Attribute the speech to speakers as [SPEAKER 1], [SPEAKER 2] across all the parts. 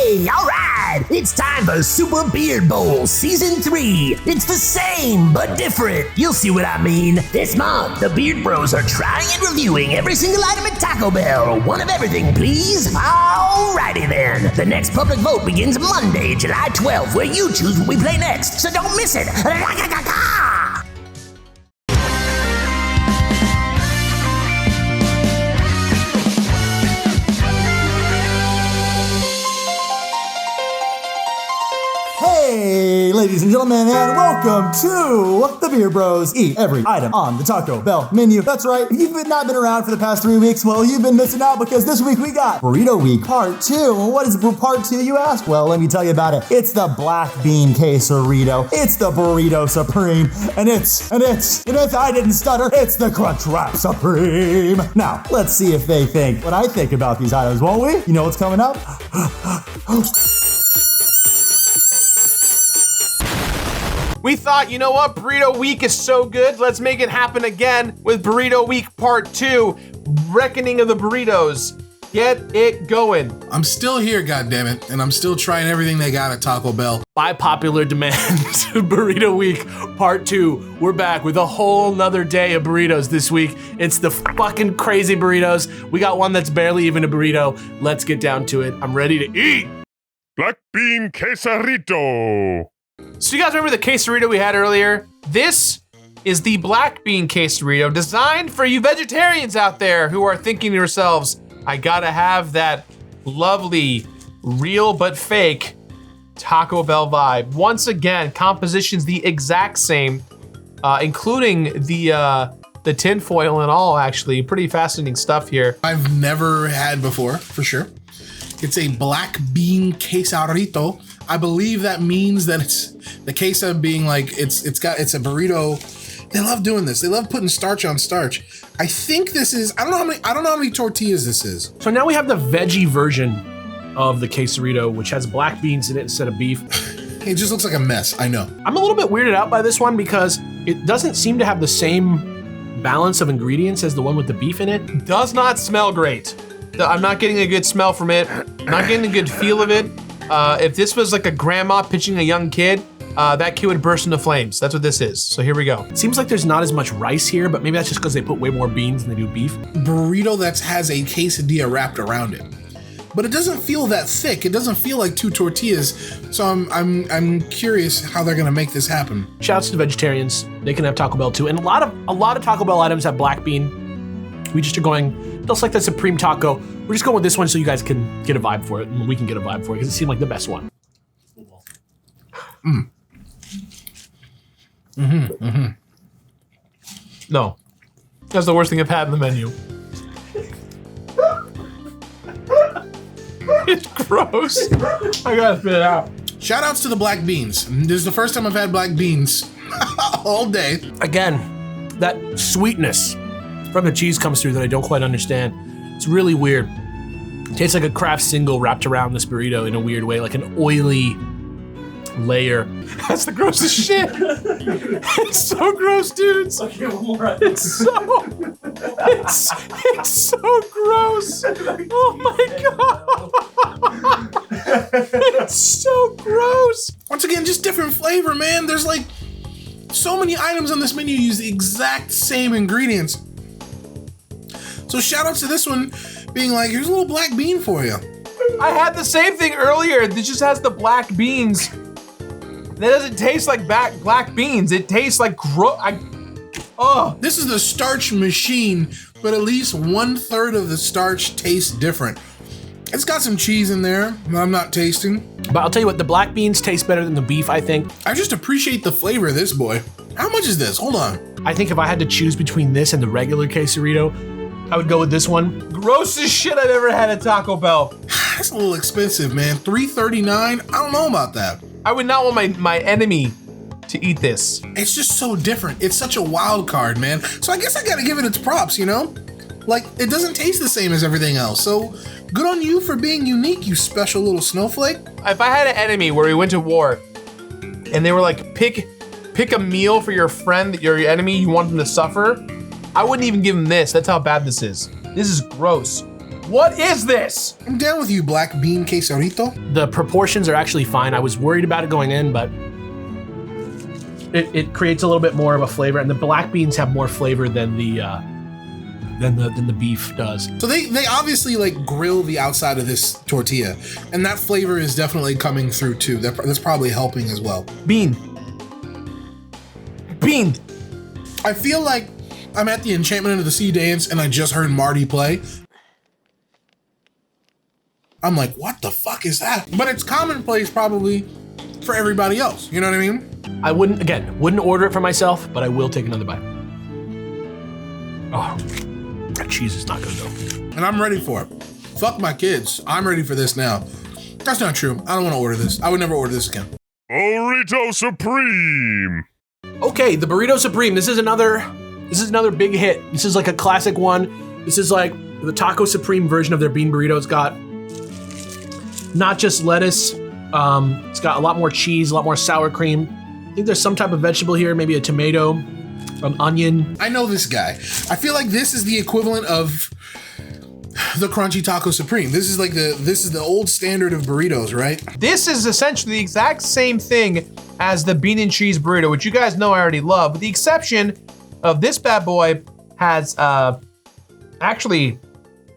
[SPEAKER 1] Hey, all right! It's time for Super Beard Bowl Season 3. It's the same, but different. You'll see what I mean. This month, the Beard Bros are trying and reviewing every single item at Taco Bell. One of everything, please. Alrighty then. The next public vote begins Monday, July 12th, where you choose what we play next, so don't miss it.
[SPEAKER 2] Hey, ladies and gentlemen, and welcome to the Beard Bros Eat Every Item on the Taco Bell menu. That's right, if you've not been around for the past 3 weeks, well, you've been missing out because this week we got Burrito Week Part 2. What is Part 2, you ask? Well, let me tell you about it. It's the Black Bean Quesarito. It's the Burrito Supreme. And it's, I didn't stutter, it's the Crunchwrap Supreme. Now, let's see if they think what I think about these items, won't we? You know what's coming up?
[SPEAKER 3] We thought, you know what, Burrito Week is so good, let's make it happen again with Burrito Week Part 2, Reckoning of the Burritos. Get it going.
[SPEAKER 4] I'm still here, goddammit, and I'm still trying everything they got at Taco Bell.
[SPEAKER 5] By popular demand, Burrito Week Part 2. We're back with a whole nother day of burritos this week. It's the fucking crazy burritos. We got one that's barely even a burrito. Let's get down to it. I'm ready to eat.
[SPEAKER 6] Black Bean Quesarito.
[SPEAKER 3] So you guys remember the quesarito we had earlier? This is the Black Bean Quesarito, designed for you vegetarians out there who are thinking to yourselves, I gotta have that lovely, real but fake Taco Bell vibe. Once again, composition's the exact same, including the tinfoil and all, actually. Pretty fascinating stuff here.
[SPEAKER 4] I've never had before, for sure. It's a Black Bean Quesarito. I believe that means that it's the queso being like, it's a burrito. They love doing this. They love putting starch on starch. I think this is, I don't know how many tortillas this is.
[SPEAKER 5] So now we have the veggie version of the quesarito, which has black beans in it instead of beef.
[SPEAKER 4] It just looks like a mess, I know.
[SPEAKER 5] I'm a little bit weirded out by this one because it doesn't seem to have the same balance of ingredients as the one with the beef in it.
[SPEAKER 3] Does not smell great. I'm not getting a good smell from it. Not getting a good feel of it. If this was like a grandma pitching a young kid, that kid would burst into flames. That's what this is. So here we go.
[SPEAKER 5] It seems like there's not as much rice here, but maybe that's just because they put way more beans than they do beef.
[SPEAKER 4] Burrito that has a quesadilla wrapped around it. But it doesn't feel that thick. It doesn't feel like 2 tortillas. So I'm curious how they're gonna make this happen.
[SPEAKER 5] Shouts to vegetarians. They can have Taco Bell too. And a lot of Taco Bell items have black bean. We just are going, just like the Supreme Taco. We're just going with this one so you guys can get a vibe for it, and we can get a vibe for it, because it seemed like the best one.
[SPEAKER 3] No. That's the worst thing I've had in the menu. It's gross. I gotta spit it out.
[SPEAKER 4] Shout outs to the black beans. This is the first time I've had black beans all day.
[SPEAKER 5] Again, that sweetness from the cheese comes through that I don't quite understand. It's really weird. It tastes like a Kraft single wrapped around this burrito in a weird way, like an oily layer.
[SPEAKER 3] That's the grossest shit. It's so gross, dudes.
[SPEAKER 5] Okay, one more.
[SPEAKER 3] It's so gross. Oh my god. It's so gross.
[SPEAKER 4] Once again, just different flavor, man. There's like so many items on this menu use the exact same ingredients. So shout out to this one being like, here's a little black bean for you.
[SPEAKER 3] I had the same thing earlier. This just has the black beans. That doesn't taste like black beans. It tastes like
[SPEAKER 4] This is the starch machine, but at least 1/3 of the starch tastes different. It's got some cheese in there that I'm not tasting.
[SPEAKER 5] But I'll tell you what, the black beans taste better than the beef, I think.
[SPEAKER 4] I just appreciate the flavor of this boy. How much is this? Hold on.
[SPEAKER 5] I think if I had to choose between this and the regular quesarito, I would go with this one.
[SPEAKER 3] Grossest shit I've ever had at Taco Bell.
[SPEAKER 4] That's a little expensive, man. $3.39. I don't know about that.
[SPEAKER 3] I would not want my enemy to eat this.
[SPEAKER 4] It's just so different. It's such a wild card, man. So I guess I gotta give it its props, you know? Like, it doesn't taste the same as everything else. So good on you for being unique, you special little snowflake.
[SPEAKER 3] If I had an enemy where we went to war and they were like, pick a meal for your friend, your enemy, you want them to suffer, I wouldn't even give him this. That's how bad this is. This is gross. What is this?
[SPEAKER 4] I'm down with you, black bean quesarito.
[SPEAKER 5] The proportions are actually fine. I was worried about it going in, but it creates a little bit more of a flavor, and the black beans have more flavor than the beef does.
[SPEAKER 4] So they obviously like grill the outside of this tortilla, and that flavor is definitely coming through too. That's probably helping as well.
[SPEAKER 3] Bean.
[SPEAKER 4] I feel like I'm at the Enchantment of the Sea dance and I just heard Marty play. I'm like, what the fuck is that? But it's commonplace probably for everybody else. You know what I mean?
[SPEAKER 5] I wouldn't order it for myself, but I will take another bite. Oh, that cheese is not gonna go.
[SPEAKER 4] And I'm ready for it. Fuck my kids. I'm ready for this now. That's not true. I don't want to order this. I would never order this again.
[SPEAKER 6] Burrito Supreme.
[SPEAKER 5] Okay, the Burrito Supreme. This is another big hit. This is like a classic one. This is like the Taco Supreme version of their bean burrito. It's got not just lettuce. It's got a lot more cheese, a lot more sour cream. I think there's some type of vegetable here, maybe a tomato, an onion.
[SPEAKER 4] I know this guy. I feel like this is the equivalent of the Crunchy Taco Supreme. This is the old standard of burritos, right?
[SPEAKER 3] This is essentially the exact same thing as the bean and cheese burrito, which you guys know I already love, with the exception of this bad boy has actually,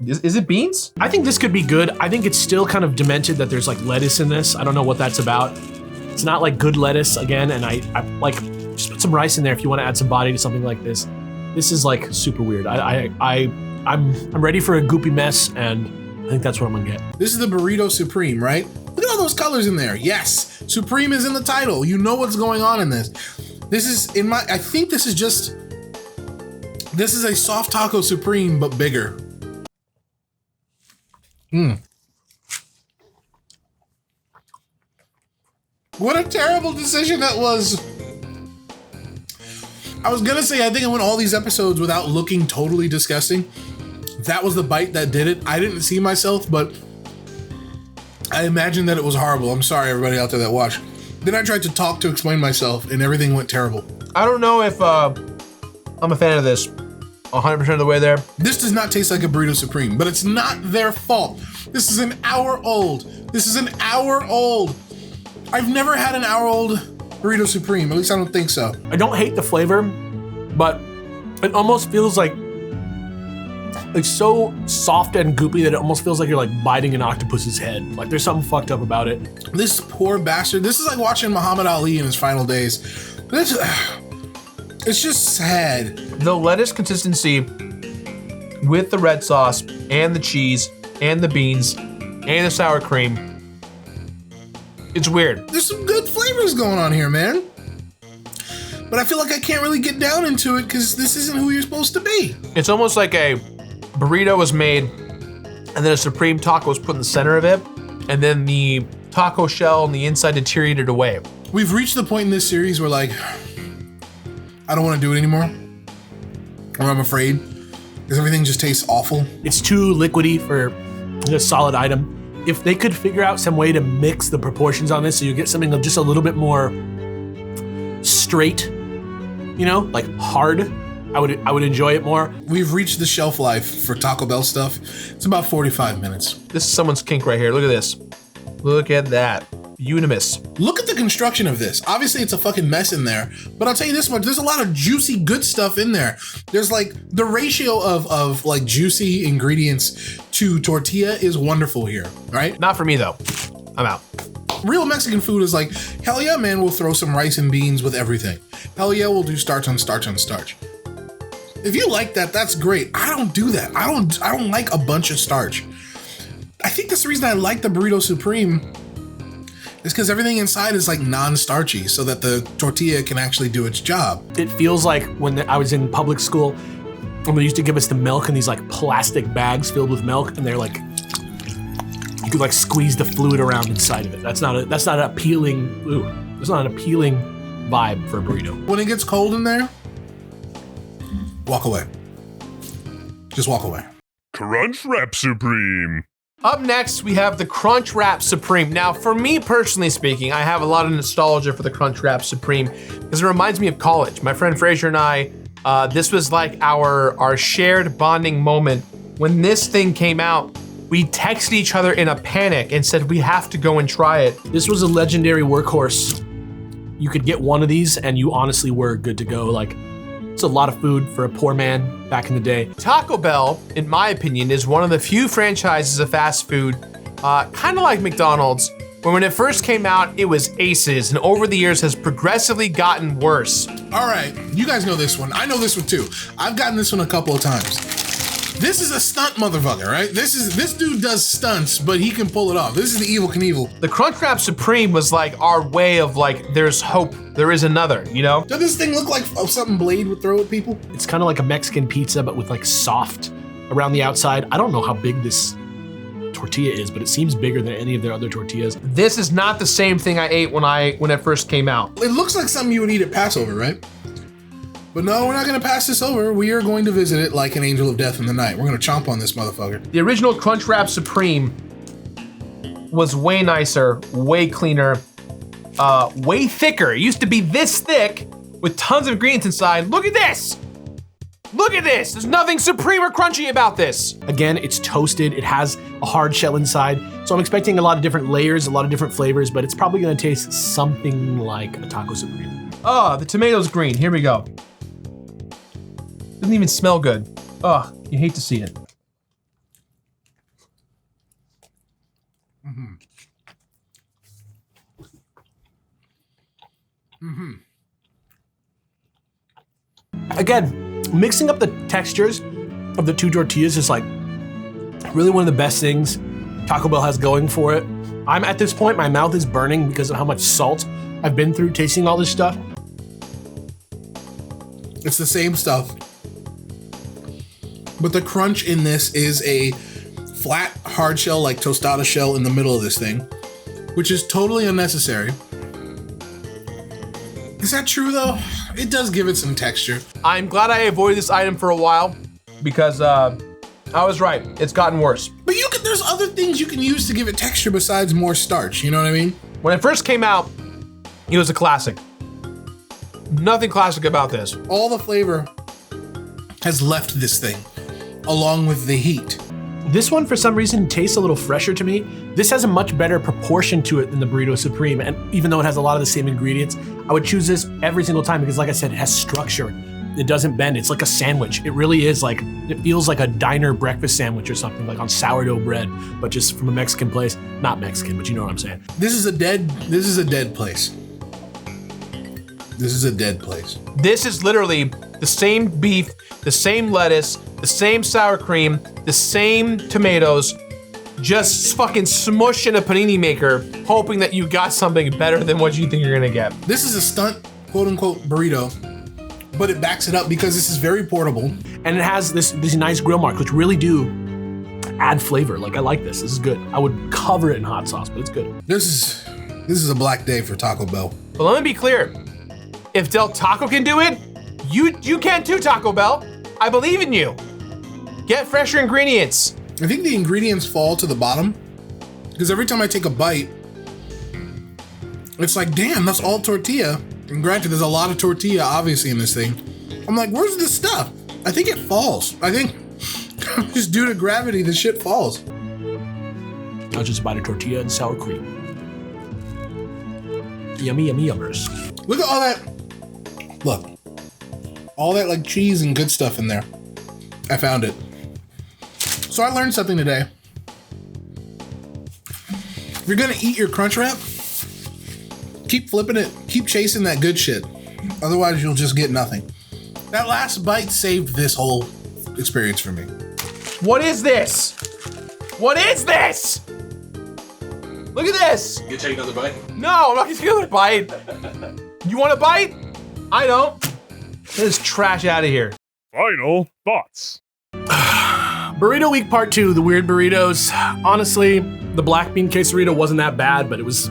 [SPEAKER 3] is it beans?
[SPEAKER 5] I think this could be good. I think it's still kind of demented that there's like lettuce in this. I don't know what that's about. It's not like good lettuce again, and I like just put some rice in there if you want to add some body to something like this. This is like super weird. I'm ready for a goopy mess, and I think that's what I'm gonna get.
[SPEAKER 4] This is the Burrito Supreme, right? Look at all those colors in there. Yes, Supreme is in the title. You know what's going on in this. This is I think this is a soft taco Supreme, but bigger. What a terrible decision that was. I was gonna say, I think I went all these episodes without looking totally disgusting. That was the bite that did it. I didn't see myself, but I imagined that it was horrible. I'm sorry, everybody out there that watched. Then I tried to talk to explain myself, and everything went terrible.
[SPEAKER 3] I don't know if I'm a fan of this 100% of the way there.
[SPEAKER 4] This does not taste like a Burrito Supreme, but it's not their fault. This is an hour old. I've never had an hour old Burrito Supreme. At least I don't think so.
[SPEAKER 5] I don't hate the flavor, but it almost feels like it's so soft and goopy that it almost feels like you're like biting an octopus's head. Like there's something fucked up about it.
[SPEAKER 4] This poor bastard. This is like watching Muhammad Ali in his final days. It's just sad.
[SPEAKER 3] The lettuce consistency with the red sauce and the cheese and the beans and the sour cream. It's weird.
[SPEAKER 4] There's some good flavors going on here, man. But I feel like I can't really get down into it because this isn't who you're supposed to be.
[SPEAKER 3] It's almost like a burrito was made and then a Supreme taco was put in the center of it, and then the taco shell on the inside deteriorated away.
[SPEAKER 4] We've reached the point in this series where like, I don't want to do it anymore. Or I'm afraid because everything just tastes awful.
[SPEAKER 5] It's too liquidy for a solid item. If they could figure out some way to mix the proportions on this so you get something just a little bit more straight, like hard, I would enjoy it more.
[SPEAKER 4] We've reached the shelf life for Taco Bell stuff. It's about 45 minutes.
[SPEAKER 3] This is someone's kink right here. Look at this. Look at that. Unanimous.
[SPEAKER 4] Look at the construction of this. Obviously, it's a fucking mess in there, but I'll tell you this much: there's a lot of juicy, good stuff in there. There's like the ratio of like juicy ingredients to tortilla is wonderful here, right?
[SPEAKER 3] Not for me though. I'm out.
[SPEAKER 4] Real Mexican food is like, hell yeah, man, we'll throw some rice and beans with everything. Hell yeah, we'll do starch on starch on starch. If you like that, that's great. I don't do that. I don't like a bunch of starch. I think that's the reason I like the Burrito Supreme. It's because everything inside is like non-starchy so that the tortilla can actually do its job.
[SPEAKER 5] It feels like when I was in public school, when they used to give us the milk in these like plastic bags filled with milk, and they're like, you could like squeeze the fluid around inside of it. That's not an appealing vibe for a burrito.
[SPEAKER 4] When it gets cold in there, walk away. Just walk away.
[SPEAKER 6] Crunchwrap Supreme.
[SPEAKER 3] Up next, we have the Crunchwrap Supreme. Now, for me personally speaking, I have a lot of nostalgia for the Crunchwrap Supreme because it reminds me of college. My friend Frazier and I, this was like our shared bonding moment when this thing came out, we texted each other in a panic and said we have to go and try it.
[SPEAKER 5] This was a legendary workhorse. You could get one of these and you honestly were good to go. Like, it's a lot of food for a poor man back in the day.
[SPEAKER 3] Taco Bell, in my opinion, is one of the few franchises of fast food, kind of like McDonald's, where when it first came out, it was aces, and over the years has progressively gotten worse.
[SPEAKER 4] All right, you guys know this one. I know this one too. I've gotten this one a couple of times. This is a stunt motherfucker, right? This dude does stunts, but he can pull it off. This is the Evil Knievel.
[SPEAKER 3] The Crunchwrap Supreme was like our way of like, there's hope, there is another, you know?
[SPEAKER 4] Does this thing look like something Blade would throw at people?
[SPEAKER 5] It's kind of like a Mexican pizza, but with like soft around the outside. I don't know how big this tortilla is, but it seems bigger than any of their other tortillas.
[SPEAKER 3] This is not the same thing I ate when it first came out.
[SPEAKER 4] It looks like something you would eat at Passover, right? But no, we're not gonna pass this over. We are going to visit it like an angel of death in the night. We're gonna chomp on this motherfucker.
[SPEAKER 3] The original Crunchwrap Supreme was way nicer, way cleaner, way thicker. It used to be this thick with tons of ingredients inside. Look at this! Look at this! There's nothing supreme or crunchy about this.
[SPEAKER 5] Again, it's toasted. It has a hard shell inside. So I'm expecting a lot of different layers, a lot of different flavors, but it's probably gonna taste something like a Taco Supreme.
[SPEAKER 3] Oh, the tomato's green. Here we go. Doesn't even smell good. Oh, you hate to see it.
[SPEAKER 5] Again, mixing up the textures of the two tortillas is like really one of the best things Taco Bell has going for it. I'm at this point, my mouth is burning because of how much salt I've been through tasting all this stuff.
[SPEAKER 4] It's the same stuff. But the crunch in this is a flat, hard shell, like tostada shell in the middle of this thing, which is totally unnecessary. Is that true though? It does give it some texture.
[SPEAKER 3] I'm glad I avoided this item for a while because I was right. It's gotten worse.
[SPEAKER 4] But there's other things you can use to give it texture besides more starch, you know what I mean?
[SPEAKER 3] When it first came out, it was a classic. Nothing classic about this.
[SPEAKER 4] All the flavor has left this thing, along with the heat.
[SPEAKER 5] This one, for some reason, tastes a little fresher to me. This has a much better proportion to it than the Burrito Supreme, and even though it has a lot of the same ingredients, I would choose this every single time because, like I said, it has structure. It doesn't bend. It's like a sandwich. It really is like, it feels like a diner breakfast sandwich or something, like on sourdough bread, but just from a Mexican place. Not Mexican, but you know what I'm saying.
[SPEAKER 4] This is a dead place. This is a dead place.
[SPEAKER 3] This is literally the same beef, the same lettuce, the same sour cream, the same tomatoes, just fucking smush in a panini maker, hoping that you got something better than what you think you're gonna get.
[SPEAKER 4] This is a stunt, quote unquote, burrito, but it backs it up because this is very portable.
[SPEAKER 5] And it has these nice grill marks, which really do add flavor. Like, I like this. This is good. I would cover it in hot sauce, but it's good.
[SPEAKER 4] This is a black day for Taco Bell.
[SPEAKER 3] But let me be clear. If Del Taco can do it, you can too, Taco Bell. I believe in you. Get fresher ingredients.
[SPEAKER 4] I think the ingredients fall to the bottom because every time I take a bite, it's like, damn, that's all tortilla. And granted, there's a lot of tortilla obviously in this thing. I'm like, where's the stuff? I think it falls. I think just due to gravity, the shit falls.
[SPEAKER 5] I'll just bite a tortilla and sour cream. Yummy, yummy, yummers.
[SPEAKER 4] Look at all that. Look. All that like cheese and good stuff in there. I found it. So I learned something today. If you're gonna eat your Crunchwrap, keep flipping it, keep chasing that good shit. Otherwise you'll just get nothing. That last bite saved this whole experience for me.
[SPEAKER 3] What is this? What is this? Look at this.
[SPEAKER 5] You take another bite?
[SPEAKER 3] No, I'm not gonna take another bite. You want a bite? I don't. Get this trash out of here.
[SPEAKER 6] Final thoughts.
[SPEAKER 5] Burrito Week Part 2, the weird burritos. Honestly, the black bean quesarito wasn't that bad, but it was...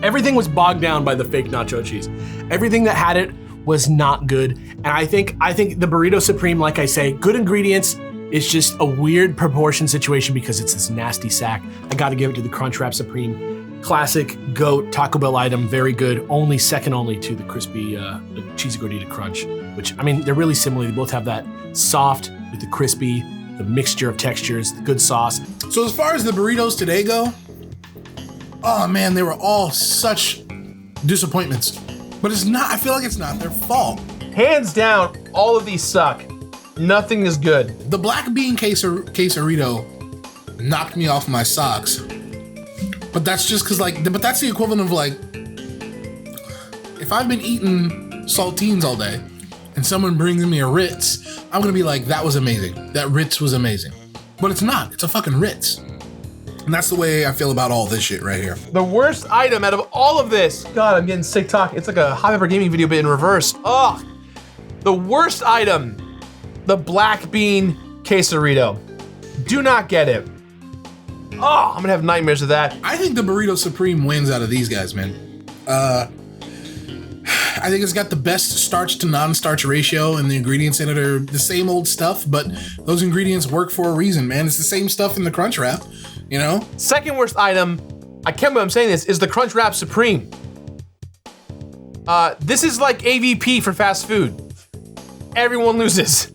[SPEAKER 5] Everything was bogged down by the fake nacho cheese. Everything that had it was not good. And I think the Burrito Supreme, like I say, good ingredients. It's just a weird proportion situation because it's this nasty sack. I gotta give it to the Crunchwrap Supreme. Classic GOAT Taco Bell item, very good. Second only to the crispy the cheesy gordita crunch, which, I mean, they're really similar. They both have that soft with the crispy, the mixture of textures, the good sauce.
[SPEAKER 4] So as far as the burritos today go, oh man, they were all such disappointments. But it's not, I feel like it's not their fault.
[SPEAKER 3] Hands down, all of these suck. Nothing is good.
[SPEAKER 4] The black bean quesarito knocked me off my socks. But that's just cause but that's the equivalent of like, if I've been eating saltines all day and someone brings me a Ritz, I'm gonna be like, that was amazing. That Ritz was amazing. But it's not, it's a fucking Ritz. And that's the way I feel about all this shit right here.
[SPEAKER 3] The worst item out of all of this, God, I'm getting sick talk. It's like a Hot Pepper Gaming video, but in reverse. Ugh. The worst item, the black bean quesarito. Do not get it. Oh, I'm gonna have nightmares of that.
[SPEAKER 4] I think the Burrito Supreme wins out of these guys, man. I think it's got the best starch to non-starch ratio, and the ingredients in it are the same old stuff, but those ingredients work for a reason, man. It's the same stuff in the Crunchwrap, you know?
[SPEAKER 3] Second worst item, I can't believe I'm saying this, is the Crunchwrap Supreme. This is like AVP for fast food. Everyone loses.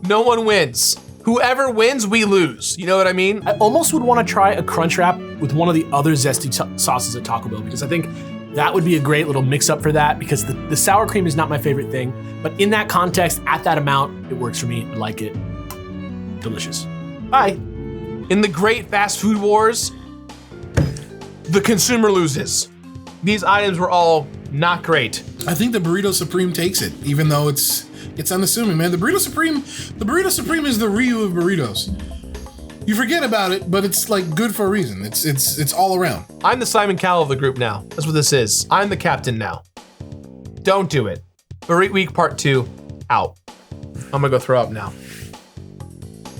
[SPEAKER 3] No one wins. Whoever wins, we lose. You know what I mean?
[SPEAKER 5] I almost would want to try a Crunchwrap with one of the other zesty sauces at Taco Bell, because I think that would be a great little mix up for that, because the sour cream is not my favorite thing, but in that context, at that amount, it works for me. I like it. Delicious. Bye.
[SPEAKER 3] In the great fast food wars, the consumer loses. These items were all not great.
[SPEAKER 4] I think the Burrito Supreme takes it, even though it's unassuming, man. The Burrito Supreme is the Ryu of burritos. You forget about it, but it's like good for a reason. It's all around.
[SPEAKER 3] I'm the Simon Cowell of the group now. That's what this is. I'm the captain now. Don't do it. Burrito Week Part 2, out. I'm gonna go throw up now.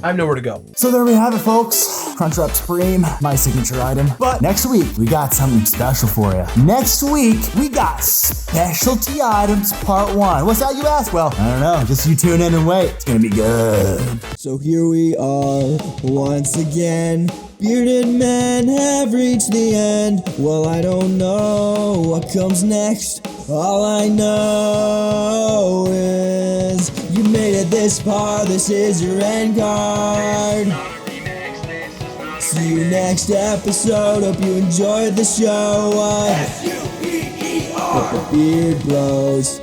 [SPEAKER 3] I have nowhere to go.
[SPEAKER 2] So there we have it, folks. Crunchwrap Supreme, my signature item. But next week, we got something special for you. Next week, we got Specialty Items Part 1. What's that, you ask? Well, I don't know. Just you tune in and wait. It's gonna be good.
[SPEAKER 7] So here we are, once again. Bearded men have reached the end. Well, I don't know what comes next. All I know is you made it this far. This is your end card. See you next episode. Hope you enjoyed the show. With the Beard Bros.